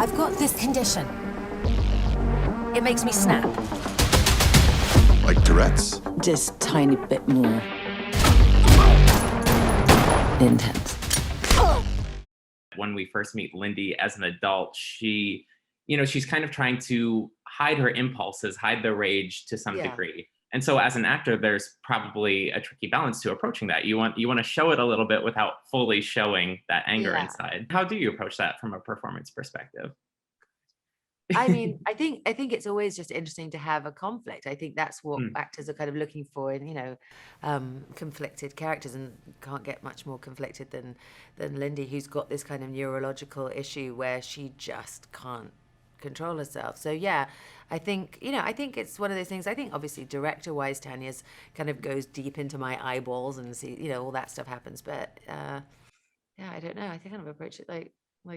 I've got this condition. It makes me snap. Like Tourette's? Just tiny bit more intense. When we first meet Lindy as an adult, she, she's kind of trying to hide her impulses, hide the rage to some degree. And so as an actor, there's probably a tricky balance to approaching that. You want to show it a little bit without fully showing that anger inside. How do you approach that from a performance perspective? I mean, I think it's always just interesting to have a conflict. I think that's what actors are kind of looking for in, conflicted characters, and can't get much more conflicted than Lindy, who's got this kind of neurological issue where she just can't control herself. So yeah, I think it's one of those things. I think obviously director-wise, Tanya's kind of goes deep into my eyeballs and see, all that stuff happens. But I don't know. I think I kind of approach it like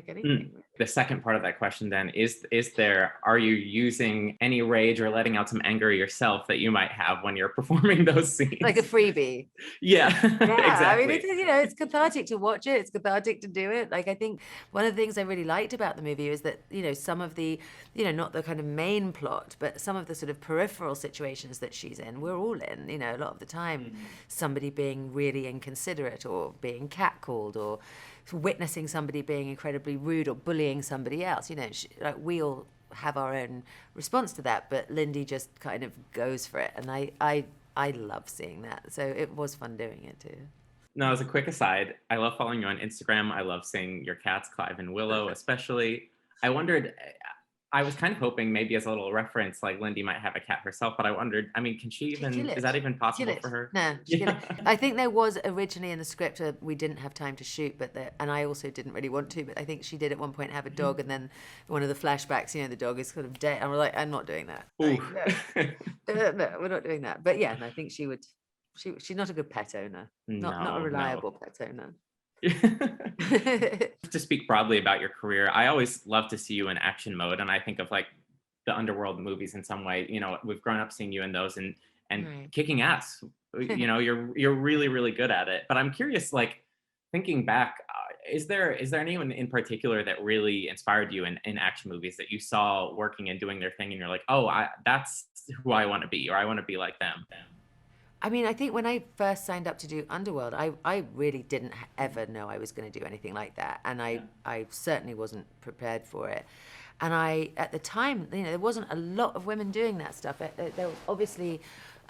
anything. The second part of that question then are you using any rage or letting out some anger yourself that you might have when you're performing those scenes? Like a freebie. Yeah, exactly. I mean, it's it's cathartic to watch it. It's cathartic to do it. Like, I think one of the things I really liked about the movie is that, some of the, not the kind of main plot, but some of the sort of peripheral situations that she's in, we're all in, a lot of the time, somebody being really inconsiderate or being catcalled or witnessing somebody being incredibly rude or bullying somebody else. We all have our own response to that, but Lindy just kind of goes for it, and I love seeing that. So it was fun doing it too. Now, as a quick aside, I love following you on Instagram. I love seeing your cats, Clive and Willow, especially. I wondered, I was kind of hoping maybe as a little reference, like Lindy might have a cat herself, but I wondered, can she even, is that even possible for her? No, I think there was originally in the script, we didn't have time to shoot, and I also didn't really want to, but I think she did at one point have a dog, and then one of the flashbacks, the dog is sort of dead, and we're like, I'm not doing that. No, we're not doing that. But yeah, I think she would, she's not a good pet owner, not a reliable pet owner. To speak broadly about your career, I always love to see you in action mode, and I think of like the underworld movies in some way. We've grown up seeing you in those and right. Kicking ass. You're really, really good at it. But I'm curious, like thinking back, is there anyone in particular that really inspired you in action movies that you saw working and doing their thing, and you're like, that's who I want to be, or I want to be like them? I mean, I think when I first signed up to do Underworld, I really didn't ever know I was going to do anything like that. And I certainly wasn't prepared for it. And at the time, there wasn't a lot of women doing that stuff. There was obviously,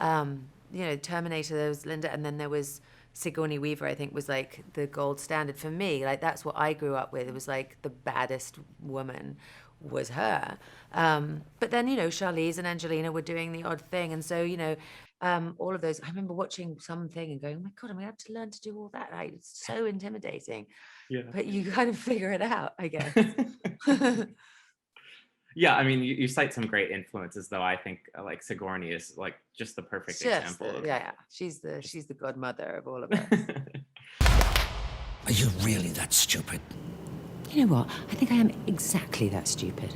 Terminator, there was Linda, and then there was Sigourney Weaver, I think, was like the gold standard for me. Like, that's what I grew up with. It was like the baddest woman was her. But then, Charlize and Angelina were doing the odd thing. And so, all of those, I remember watching something and going, oh my God, I'm going to have to learn to do all that. It's so intimidating. Yeah. But you kind of figure it out, I guess. Yeah, I mean, you cite some great influences, though. I think like Sigourney is like just the perfect example. She's the godmother of all of us. Are you really that stupid? You know what? I think I am exactly that stupid.